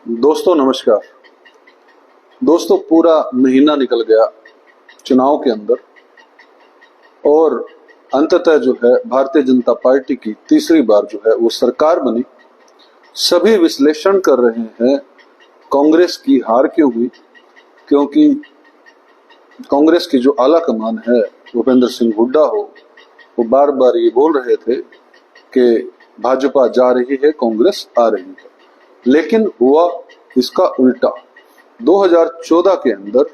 दोस्तों नमस्कार। दोस्तों पूरा महीना निकल गया चुनाव के अंदर और अंततः जो है भारतीय जनता पार्टी की तीसरी बार जो है वो सरकार बनी। सभी विश्लेषण कर रहे हैं कांग्रेस की हार क्यों हुई, क्योंकि कांग्रेस की जो आला कमान है भूपेंद्र सिंह हुड्डा हो वो बार बार ये बोल रहे थे कि भाजपा जा रही है, कांग्रेस आ रही है, लेकिन हुआ इसका उल्टा। 2014 के अंदर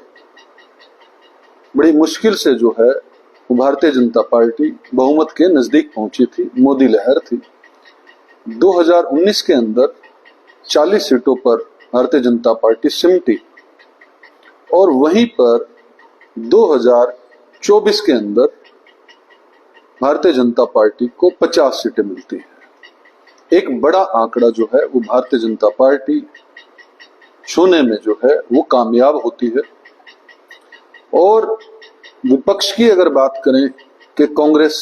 बड़ी मुश्किल से जो है वो भारतीय जनता पार्टी बहुमत के नजदीक पहुंची थी, मोदी लहर थी। 2019 के अंदर 40 सीटों पर भारतीय जनता पार्टी सिमटी और वहीं पर 2024 के अंदर भारतीय जनता पार्टी को 50 सीटें मिलती हैं। एक बड़ा आंकड़ा जो है वो भारतीय जनता पार्टी छूने में जो है वो कामयाब होती है। और विपक्ष की अगर बात करें कि कांग्रेस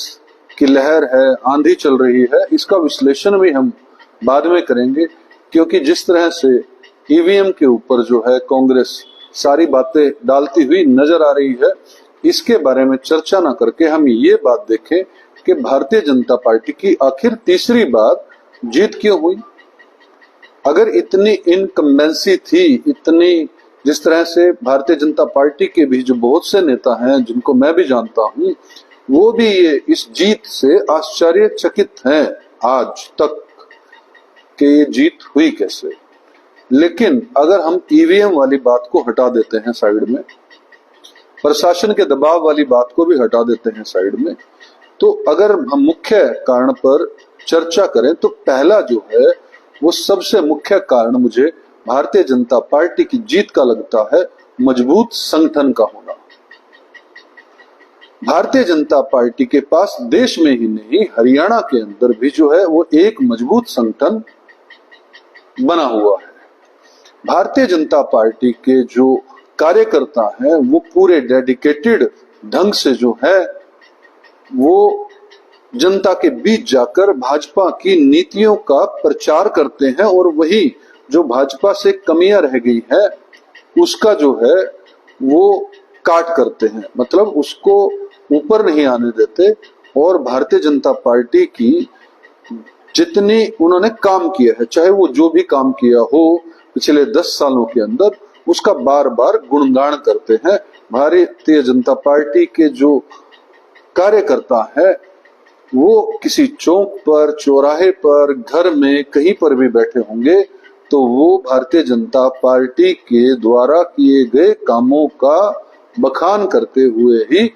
की लहर है, आंधी चल रही है, इसका विश्लेषण भी हम बाद में करेंगे, क्योंकि जिस तरह से ईवीएम के ऊपर जो है कांग्रेस सारी बातें डालती हुई नजर आ रही है, इसके बारे में चर्चा ना करके हम ये बात देखें कि भारतीय जनता पार्टी की आखिर तीसरी बार जीत क्यों हुई। अगर इतनी इनकम्बेंसी थी, इतनी जिस तरह से भारतीय जनता पार्टी के भी जो बहुत से नेता हैं जिनको मैं भी जानता हूं, वो भी ये इस जीत से आश्चर्यचकित हैं आज तक कि ये जीत हुई कैसे। लेकिन अगर हम ईवीएम वाली बात को हटा देते हैं साइड में, प्रशासन के दबाव वाली बात को भी हटा देते हैं साइड में, तो अगर हम मुख्य कारण पर चर्चा करें तो पहला जो है वो सबसे मुख्य कारण मुझे भारतीय जनता पार्टी की जीत का लगता है मजबूत संगठन का होना। भारतीय जनता पार्टी के पास देश में ही नहीं हरियाणा के अंदर भी जो है वो एक मजबूत संगठन बना हुआ है। भारतीय जनता पार्टी के जो कार्यकर्ता हैं वो पूरे डेडिकेटेड ढंग से जो है वो जनता के बीच जाकर भाजपा की नीतियों का प्रचार करते हैं और वही जो भाजपा से कमियां रह गई है उसका जो है वो काट करते हैं, मतलब उसको ऊपर नहीं आने देते। और भारतीय जनता पार्टी की जितनी उन्होंने काम किया है, चाहे वो जो भी काम किया हो पिछले 10 सालों के अंदर, उसका बार बार गुणगान करते हैं। भारतीय जनता पार्टी के जो कार्यकर्ता है वो किसी चौक पर, चौराहे पर, घर में कहीं पर भी बैठे होंगे तो वो भारतीय जनता पार्टी के द्वारा किए गए कामों का बखान करते हुए ही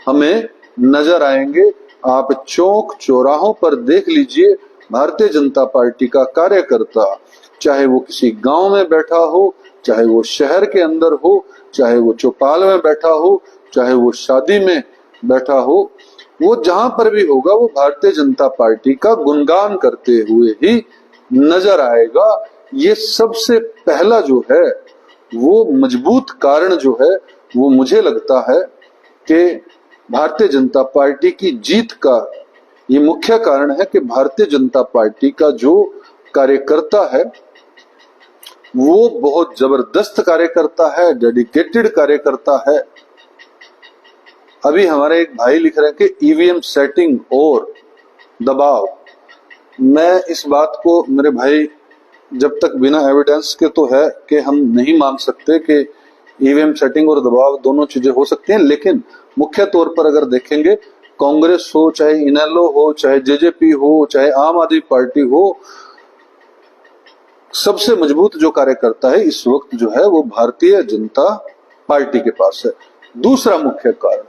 हमें नजर आएंगे। आप चौक चौराहों पर देख लीजिए, भारतीय जनता पार्टी का कार्यकर्ता चाहे वो किसी गांव में बैठा हो, चाहे वो शहर के अंदर हो, चाहे वो चौपाल में बैठा हो, चाहे वो शादी में बैठा हो, वो जहां पर भी होगा वो भारतीय जनता पार्टी का गुणगान करते हुए ही नजर आएगा। ये सबसे पहला जो है वो मजबूत कारण जो है वो मुझे लगता है कि भारतीय जनता पार्टी की जीत का ये मुख्य कारण है कि भारतीय जनता पार्टी का जो कार्यकर्ता है वो बहुत जबरदस्त कार्यकर्ता है, डेडिकेटेड कार्यकर्ता है। अभी हमारे एक भाई लिख रहे हैं कि ईवीएम सेटिंग और दबाव। मैं इस बात को मेरे भाई जब तक बिना एविडेंस के तो है कि हम नहीं मान सकते कि ईवीएम सेटिंग और दबाव दोनों चीजें हो सकती हैं, लेकिन मुख्य तौर पर अगर देखेंगे कांग्रेस हो, चाहे इनेलो हो, चाहे जेजेपी हो, चाहे आम आदमी पार्टी हो, सबसे मजबूत जो कार्यकर्ता है इस वक्त जो है वो भारतीय जनता पार्टी के पास है। दूसरा मुख्य कारण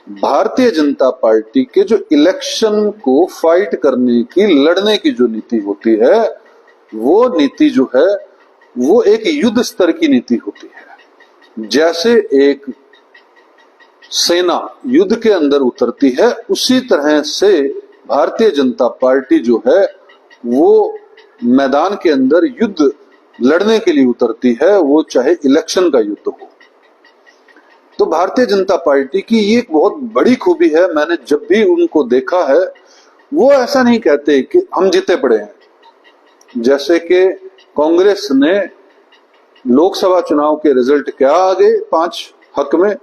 भारतीय जनता पार्टी के जो इलेक्शन को फाइट करने की, लड़ने की जो नीति होती है, वो नीति जो है वो एक युद्ध स्तर की नीति होती है। जैसे एक सेना युद्ध के अंदर उतरती है, उसी तरह से भारतीय जनता पार्टी जो है वो मैदान के अंदर युद्ध लड़ने के लिए उतरती है, वो चाहे इलेक्शन का युद्ध हो। तो भारतीय जनता पार्टी की ये एक बहुत बड़ी खूबी है। मैंने जब भी उनको देखा है वो ऐसा नहीं कहते कि हम जीते पड़े हैं, जैसे कि कांग्रेस ने लोकसभा चुनाव के रिजल्ट क्या आ गए 5 हक में,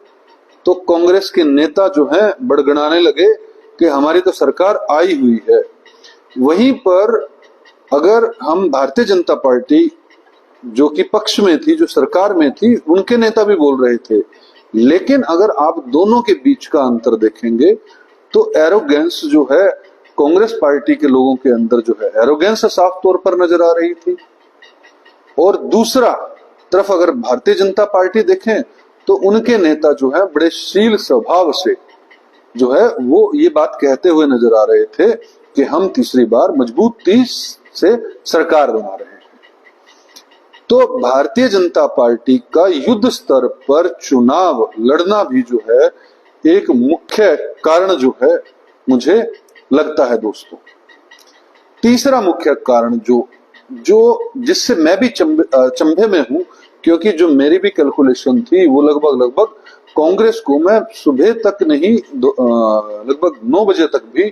तो कांग्रेस के नेता जो हैं बड़गड़ाने लगे कि हमारी तो सरकार आई हुई है। वहीं पर अगर हम भारतीय जनता पार्टी जो कि पक्ष में थी, जो सरकार में थी, उनके नेता भी बोल रहे थे। लेकिन अगर आप दोनों के बीच का अंतर देखेंगे तो एरोगेंस जो है कांग्रेस पार्टी के लोगों के अंदर जो है एरोगेंस साफ तौर पर नजर आ रही थी। और दूसरा तरफ अगर भारतीय जनता पार्टी देखें तो उनके नेता जो है बड़े शील स्वभाव से जो है वो ये बात कहते हुए नजर आ रहे थे कि हम तीसरी बार मजबूती से सरकार बना रहे हैं। तो भारतीय जनता पार्टी का युद्ध स्तर पर चुनाव लड़ना भी जो है एक मुख्य कारण जो है मुझे लगता है दोस्तों। तीसरा मुख्य कारण जो जिससे मैं भी चंभे में हूं, क्योंकि जो मेरी भी कैलकुलेशन थी वो लगभग कांग्रेस को मैं सुबह तक नहीं लगभग 9 बजे तक भी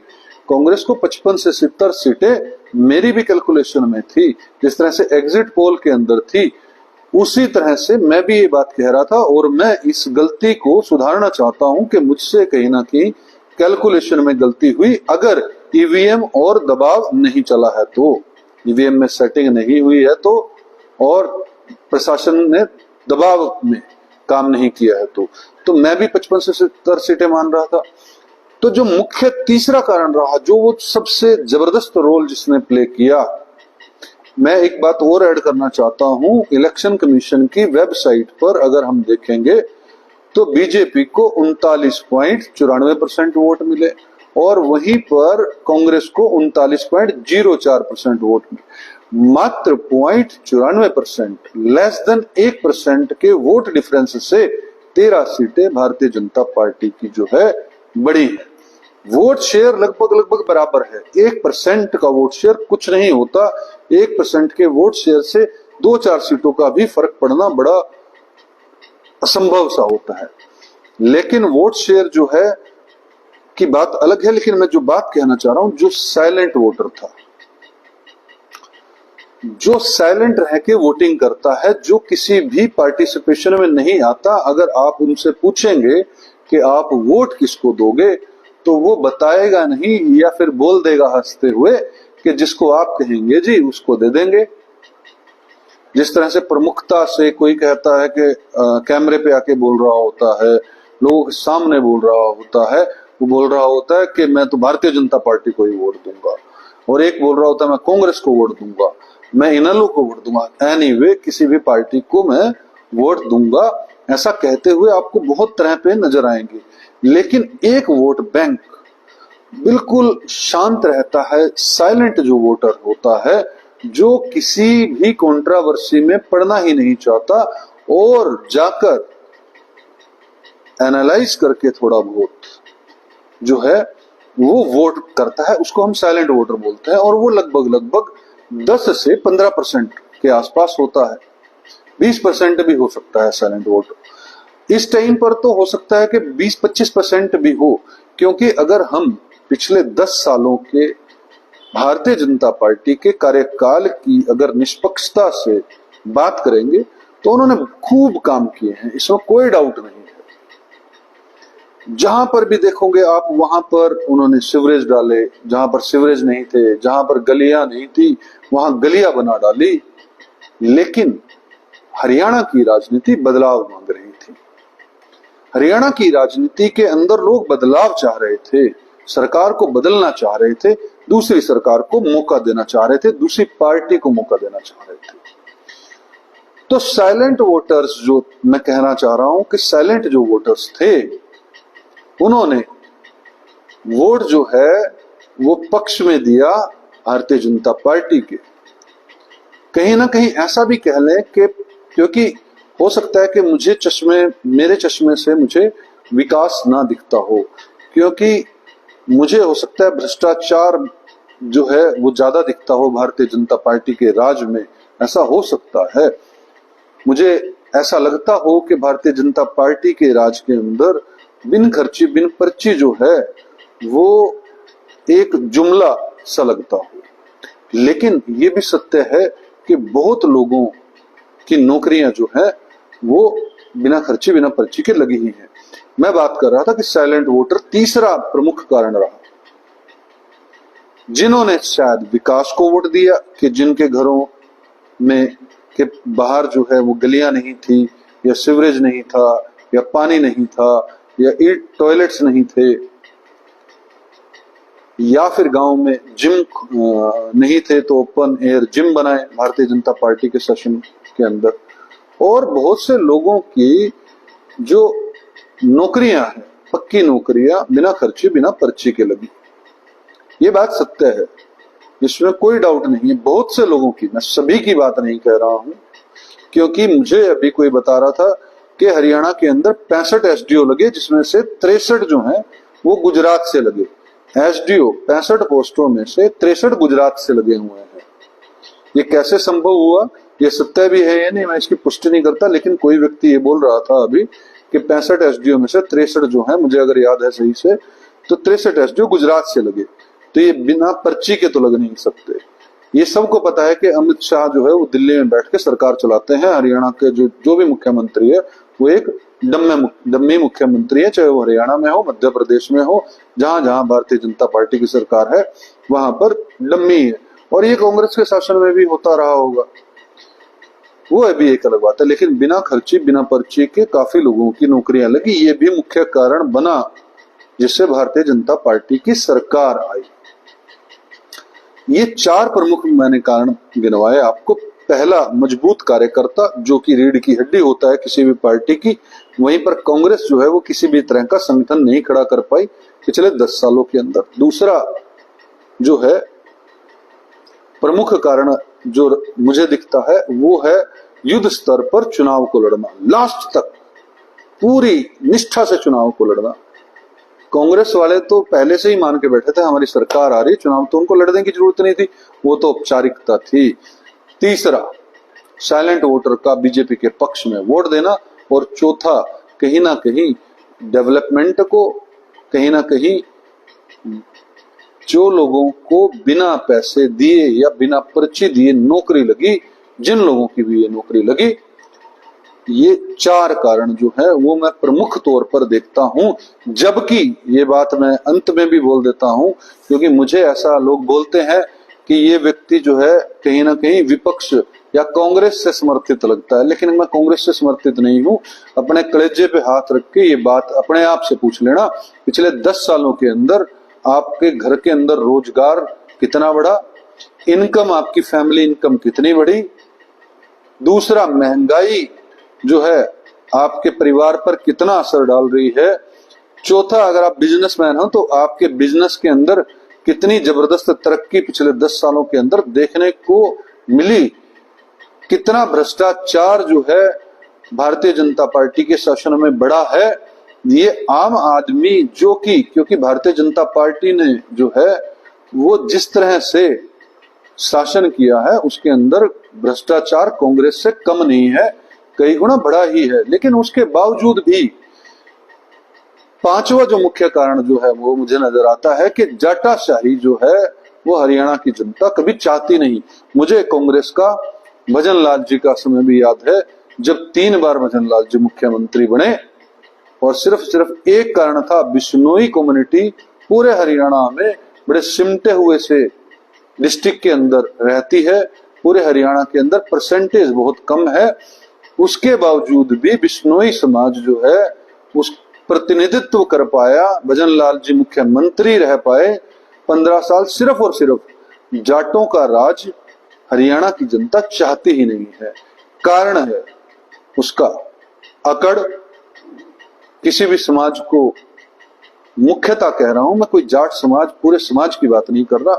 कांग्रेस को 55 से 70 सीटें मेरी भी कैलकुलेशन में थी। जिस तरह से एग्जिट पोल के अंदर थी उसी तरह से मैं भी ये बात कह रहा था। और मैं इस गलती को सुधारना चाहता हूं कि मुझसे कहीं ना कहीं कैलकुलेशन में गलती हुई। अगर ईवीएम और दबाव नहीं चला है तो, ईवीएम में सेटिंग नहीं हुई है तो, और प्रशासन ने दबाव में काम नहीं किया है तो मैं भी 55 से 70 सीटें मान रहा था। तो जो मुख्य तीसरा कारण रहा, जो वो सबसे जबरदस्त रोल जिसने प्ले किया, मैं एक बात और ऐड करना चाहता हूं। इलेक्शन कमीशन की वेबसाइट पर अगर हम देखेंगे तो बीजेपी को 39.94% वोट मिले और वहीं पर कांग्रेस को 39.04% वोट मिले। मात्र 0.94%, लेस देन 1% के वोट डिफरेंस से 13 सीटें भारतीय जनता पार्टी की जो है बड़ी है। वोट शेयर लगभग बराबर है। 1% का वोट शेयर कुछ नहीं होता। 1% के वोट शेयर से 2-4 सीटों का भी फर्क पड़ना बड़ा असंभव सा होता है। लेकिन वोट शेयर जो है की बात अलग है। लेकिन मैं जो बात कहना चाह रहा हूं, जो साइलेंट वोटर था, जो साइलेंट रह के वोटिंग करता है, जो किसी भी पार्टिसिपेशन में नहीं आता, अगर आप उनसे पूछेंगे कि आप वोट किसको दोगे तो वो बताएगा नहीं, या फिर बोल देगा हंसते हुए कि जिसको आप कहेंगे जी उसको दे देंगे। जिस तरह से प्रमुखता से कोई कहता है कि कैमरे पे आके बोल रहा होता है, लोगों के सामने बोल रहा होता है, वो बोल रहा होता है कि मैं तो भारतीय जनता पार्टी को ही वोट दूंगा, और एक बोल रहा होता है मैं कांग्रेस को वोट दूंगा, मैं इनेलो को वोट दूंगा, एनीवे किसी भी पार्टी को मैं वोट दूंगा। ऐसा कहते हुए आपको बहुत तरह पे नजर आएंगे। लेकिन एक वोट बैंक बिल्कुल शांत रहता है, साइलेंट जो वोटर होता है, जो किसी भी कंट्रोवर्सी में पड़ना ही नहीं चाहता और जाकर एनालाइज करके थोड़ा बहुत जो है वो वोट करता है, उसको हम साइलेंट वोटर बोलते हैं। और वो लगभग 10 से 15% के आसपास होता है। 20% भी हो सकता है साइलेंट वोटर। इस टाइम पर तो हो सकता है कि 20-25% भी हो, क्योंकि अगर हम पिछले 10 सालों के भारतीय जनता पार्टी के कार्यकाल की अगर निष्पक्षता से बात करेंगे तो उन्होंने खूब काम किए हैं, इसमें कोई डाउट नहीं है। जहां पर भी देखोगे आप वहां पर उन्होंने सीवरेज डाले, जहां पर सीवरेज नहीं थे, जहां पर गलियां नहीं थी वहां गलियां बना डाली। लेकिन हरियाणा की राजनीति बदलाव मांग रही थी। हरियाणा की राजनीति के अंदर लोग बदलाव चाह रहे थे, सरकार को बदलना चाह रहे थे, दूसरी सरकार को मौका देना चाह रहे थे, दूसरी पार्टी को मौका देना चाह रहे थे। तो साइलेंट वोटर्स, जो मैं कहना चाह रहा हूं कि साइलेंट जो वोटर्स थे, उन्होंने वोट जो है वो पक्ष में दिया भारतीय जनता पार्टी के। कहीं ना कहीं ऐसा भी कह लें कि क्योंकि हो सकता है कि मेरे चश्मे से मुझे विकास ना दिखता हो, क्योंकि मुझे हो सकता है भ्रष्टाचार जो है वो ज्यादा दिखता हो भारतीय जनता पार्टी के राज में, ऐसा हो सकता है। मुझे ऐसा लगता हो कि भारतीय जनता पार्टी के राज के अंदर बिन खर्ची बिन पर्ची जो है वो एक जुमला सा लगता हो। लेकिन ये भी सत्य है कि बहुत लोगों की नौकरियां जो है वो बिना खर्चे बिना पर्ची के लगी ही है। मैं बात कर रहा था कि साइलेंट वोटर तीसरा प्रमुख कारण रहा, जिन्होंने शायद विकास को वोट दिया, कि जिनके घरों में के बाहर जो है वो गलियां नहीं थी, या सीवरेज नहीं था, या पानी नहीं था, या टॉयलेट्स नहीं थे, या फिर गांव में जिम नहीं थे तो ओपन एयर जिम बनाए भारतीय जनता पार्टी के शासन के अंदर। और बहुत से लोगों की जो नौकरियां हैं, पक्की नौकरियां बिना खर्चे बिना पर्ची के लगी। ये बात सत्य है, इसमें कोई डाउट नहीं है। बहुत से लोगों की, मैं सभी की बात नहीं कह रहा हूं, क्योंकि मुझे अभी कोई बता रहा था कि हरियाणा के अंदर 65 एसडीओ लगे, जिसमें से 63 जो हैं वो गुजरात से लगे। एसडीओ 65 पोस्टों में से 63 गुजरात से लगे हुए हैं। ये कैसे संभव हुआ, ये सत्य भी है या नहीं, मैं इसकी पुष्टि नहीं करता, लेकिन कोई व्यक्ति ये बोल रहा था अभी कि 65 एसडीओ में से 63 जो है, मुझे अगर याद है सही से, तो 63 एसडीओ गुजरात से लगे। तो ये बिना पर्ची के तो लग नहीं सकते। ये सबको पता है कि अमित शाह जो है वो दिल्ली में बैठ के सरकार चलाते हैं। हरियाणा के जो भी मुख्यमंत्री है वो एक डम्मी मुख्यमंत्री है, चाहे वो हरियाणा में हो, मध्य प्रदेश में हो, जहां जहां भारतीय जनता पार्टी की सरकार है वहां पर डम्मी है। और ये कांग्रेस के शासन में भी होता रहा होगा, वो अभी एक अलग बात है। लेकिन बिना खर्ची बिना पर्ची के काफी लोगों की नौकरियां लगी, ये भी मुख्य कारण बना जिससे भारतीय जनता पार्टी की सरकार आई। ये 4 प्रमुख मैंने कारण गिनवाए आपको। पहला, मजबूत कार्यकर्ता, जो कि रीढ़ की हड्डी होता है किसी भी पार्टी की। वहीं पर कांग्रेस जो है वो किसी भी तरह का संगठन नहीं खड़ा कर पाई पिछले 10 सालों के अंदर। दूसरा जो है प्रमुख कारण जो मुझे दिखता है वो है युद्ध स्तर पर चुनाव को लड़ना, लास्ट तक पूरी निष्ठा से चुनाव को लड़ना। कांग्रेस वाले तो पहले से ही मान के बैठे थे हमारी सरकार आ रही, चुनाव तो उनको लड़ने की जरूरत नहीं थी, वो तो औपचारिकता थी। तीसरा, साइलेंट वोटर का बीजेपी के पक्ष में वोट देना। और चौथा, कहीं ना कहीं डेवलपमेंट को, कहीं ना कहीं जो लोगों को बिना पैसे दिए या बिना पर्ची दिए नौकरी लगी, जिन लोगों की भी ये नौकरी लगी, ये 4 कारण जो है वो मैं प्रमुख तौर पर देखता हूं। जबकि ये बात मैं अंत में भी बोल देता हूं, क्योंकि मुझे ऐसा लोग बोलते हैं कि ये व्यक्ति जो है कहीं ना कहीं विपक्ष या कांग्रेस से समर्थित लगता है, लेकिन मैं कांग्रेस से समर्थित नहीं हूं। अपने कलेजे पे हाथ रख के ये बात अपने आप से पूछ लेना, पिछले 10 सालों के अंदर आपके घर के अंदर रोजगार कितना बढ़ा, इनकम, आपकी फैमिली इनकम कितनी बढ़ी। दूसरा, महंगाई जो है आपके परिवार पर कितना असर डाल रही है। चौथा, अगर आप बिजनेसमैन हो तो आपके बिजनेस के अंदर कितनी जबरदस्त तरक्की पिछले 10 सालों के अंदर देखने को मिली। कितना भ्रष्टाचार जो है भारतीय जनता पार्टी के शासन में बढ़ा है। ये आम आदमी जो कि, क्योंकि भारतीय जनता पार्टी ने जो है वो जिस तरह से शासन किया है उसके अंदर भ्रष्टाचार कांग्रेस से कम नहीं है, कई गुना बढ़ा ही है। लेकिन उसके बावजूद भी 5वां जो मुख्य कारण जो है वो मुझे नजर आता है कि जाटाशाही जो है वो हरियाणा की जनता कभी चाहती नहीं। मुझे कांग्रेस का भजन लाल जी का समय भी याद है, जब 3 बार भजन लाल जी मुख्यमंत्री बने और सिर्फ एक कारण था, बिश्नोई कम्युनिटी पूरे हरियाणा में बड़े सिमटे हुए से डिस्ट्रिक्ट के अंदर रहती है, पूरे हरियाणा के अंदर परसेंटेज बहुत कम है। उसके बावजूद भी बिश्नोई समाज जो है उस प्रतिनिधित्व कर पाया, भजन लाल जी मुख्यमंत्री रह पाए 15 साल। सिर्फ और सिर्फ जाटों का राज हरियाणा की जनता चाहती ही नहीं है। कारण है उसका अकड़। किसी भी समाज को मुख्यता कह रहा हूं मैं, कोई जाट समाज, पूरे समाज की बात नहीं कर रहा।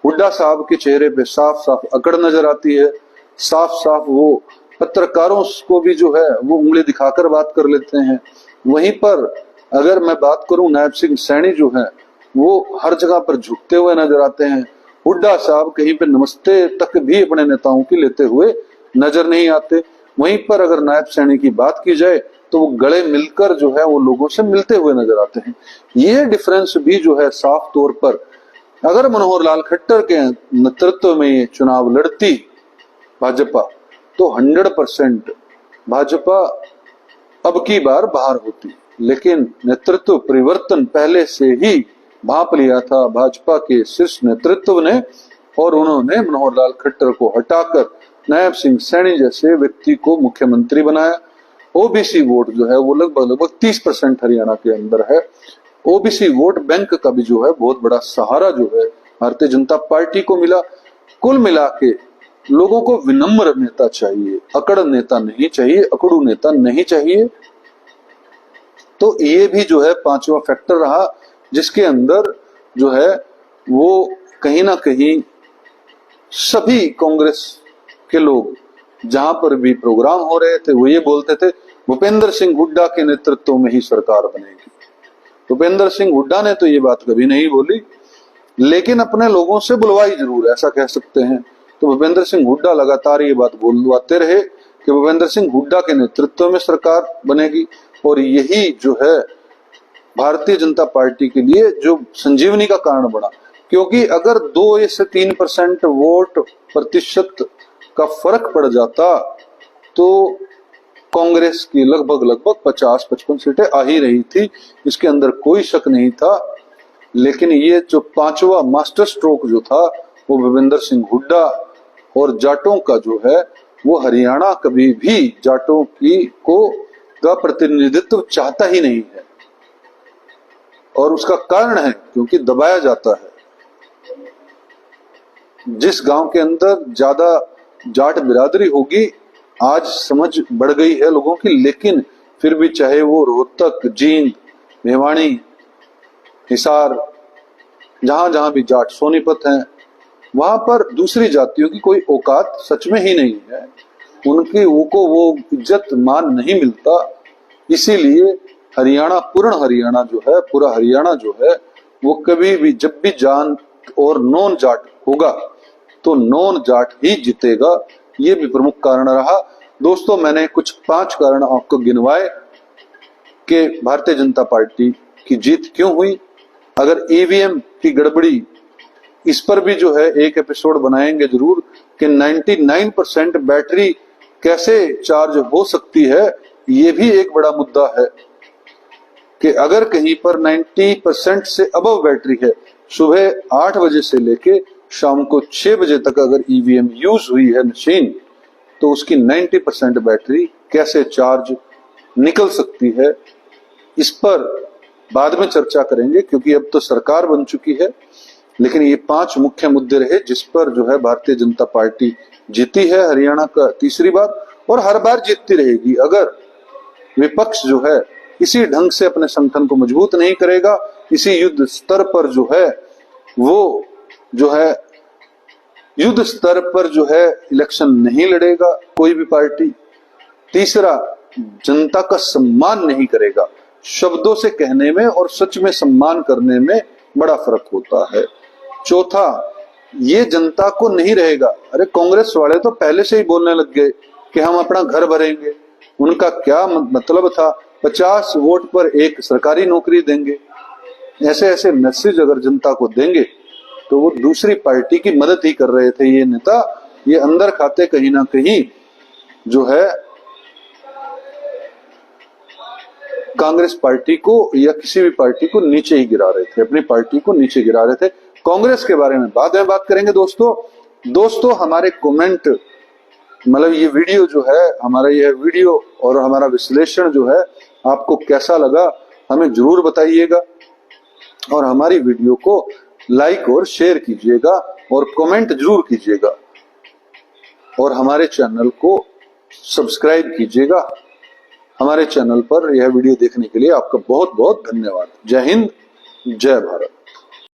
हुड्डा साहब के चेहरे पे साफ साफ अकड़ नजर आती है, साफ साफ वो पत्रकारों को भी जो है वो उंगली दिखाकर बात कर लेते हैं। वहीं पर अगर मैं बात करूं, नायब सिंह सैनी जो है वो हर जगह पर झुकते हुए नजर आते हैं। हुड्डा साहब कहीं पे नमस्ते तक भी अपने नेताओं की लेते हुए नजर नहीं आते। वहीं पर अगर नायब सैनी की बात की जाए तो वो गले मिलकर जो है वो लोगों से मिलते हुए नजर आते हैं। ये डिफरेंस भी जो है साफ तौर पर, अगर मनोहर लाल खट्टर के नेतृत्व में ये चुनाव लड़ती भाजपा तो 100% भाजपा अब की बार बाहर होती, लेकिन नेतृत्व परिवर्तन पहले से ही भांप लिया था भाजपा के शीर्ष नेतृत्व ने, और उन्होंने मनोहर लाल खट्टर को हटाकर नायब सिंह सैनी जैसे व्यक्ति को मुख्यमंत्री बनाया। ओबीसी वोट जो है वो लगभग 30% हरियाणा के अंदर है। ओबीसी वोट बैंक का भी जो है बहुत बड़ा सहारा जो है भारतीय जनता पार्टी को मिला। कुल मिला के लोगों को विनम्र नेता चाहिए, अकड़ नेता नहीं चाहिए, अकड़ू नेता नहीं चाहिए। तो ये भी जो है पांचवा फैक्टर रहा, जिसके अंदर जो है वो कहीं ना कहीं सभी कांग्रेस के लोग जहां पर भी प्रोग्राम हो रहे थे वो ये बोलते थे भूपेंद्र सिंह हुड्डा के नेतृत्व में ही सरकार बनेगी। भूपेंद्र सिंह हुड्डा ने तो ये बात कभी नहीं बोली, लेकिन अपने लोगों से बुलवाई जरूर, ऐसा कह सकते हैं। तो भूपेंद्र सिंह हुड्डा लगातार ये बात बोलवाते रहे कि भूपेंद्र सिंह हुड्डा के नेतृत्व में सरकार बनेगी, और यही जो है भारतीय जनता पार्टी के लिए जो संजीवनी का कारण बना। क्योंकि अगर 2 से 3% वोट प्रतिशत का फर्क पड़ जाता तो कांग्रेस की लगभग 50-55 सीटें आ ही रही थी, इसके अंदर कोई शक नहीं था। लेकिन ये जो पांचवा मास्टर स्ट्रोक जो था वो भूपेंद्र सिंह हुड्डा और जाटों का जो है वो हरियाणा कभी भी जाटों का प्रतिनिधित्व चाहता ही नहीं है, और उसका कारण है क्योंकि दबाया जाता है। जिस गांव के अंदर ज्यादा जाट बिरादरी होगी, आज समझ बढ़ गई है लोगों की, लेकिन फिर भी चाहे वो रोहतक, जींद, मेवाड़ी, हिसार, जहां जहां भी जाट सोनीपत हैं, वहां पर दूसरी जातियों की कोई औकात सच में ही नहीं है। उनकी वो इज्जत मान नहीं मिलता। इसीलिए हरियाणा, पूर्ण हरियाणा जो है, पूरा हरियाणा जो है वो कभी भी जब भी जान और नॉन जाट होगा तो नॉन जाट ही जीतेगा। ये भी प्रमुख कारण रहा। दोस्तों, मैंने कुछ 5 कारण आपको गिनवाए कि भारतीय जनता पार्टी की जीत क्यों हुई। अगर ईवीएम की गड़बड़ी, इस पर भी जो है एक एपिसोड बनाएंगे जरूर कि 99% बैटरी कैसे चार्ज हो सकती है। ये भी एक बड़ा मुद्दा है कि अगर कहीं पर 90% से अबव बैटरी है, सुबह 8 बजे से लेके शाम को 6 बजे तक अगर ईवीएम यूज हुई है मशीन, तो उसकी 90% बैटरी कैसे चार्ज निकल सकती है, इस पर बाद में चर्चा करेंगे, क्योंकि अब तो सरकार बन चुकी है। लेकिन ये 5 मुख्य मुद्दे रहे जिस पर जो है भारतीय जनता पार्टी जीती है हरियाणा का तीसरी बार, और हर बार जीतती रहेगी अगर विपक्ष जो है इसी ढंग से अपने संगठन को मजबूत नहीं करेगा, इसी युद्ध स्तर पर जो है वो जो है युद्ध स्तर पर जो है इलेक्शन नहीं लड़ेगा कोई भी पार्टी। तीसरा, जनता का सम्मान नहीं करेगा। शब्दों से कहने में और सच में सम्मान करने में बड़ा फर्क होता है। चौथा, ये जनता को नहीं रहेगा। अरे कांग्रेस वाले तो पहले से ही बोलने लग गए कि हम अपना घर भरेंगे। उनका क्या मतलब था, 50 वोट पर एक सरकारी नौकरी देंगे। ऐसे ऐसे मैसेज अगर जनता को देंगे तो वो दूसरी पार्टी की मदद ही कर रहे थे ये नेता। ये अंदर खाते कहीं ना कहीं जो है कांग्रेस पार्टी को या किसी भी पार्टी को नीचे ही गिरा रहे थे, अपनी पार्टी को नीचे गिरा रहे थे। कांग्रेस के बारे में बाद में बात करेंगे दोस्तों। हमारे कमेंट, मतलब ये वीडियो जो है, हमारा यह वीडियो और हमारा विश्लेषण जो है आपको कैसा लगा हमें जरूर बताइएगा, और हमारी वीडियो को लाइक और शेयर कीजिएगा और कमेंट जरूर कीजिएगा, और हमारे चैनल को सब्सक्राइब कीजिएगा। हमारे चैनल पर यह वीडियो देखने के लिए आपका बहुत बहुत धन्यवाद। जय हिंद, जय भारत।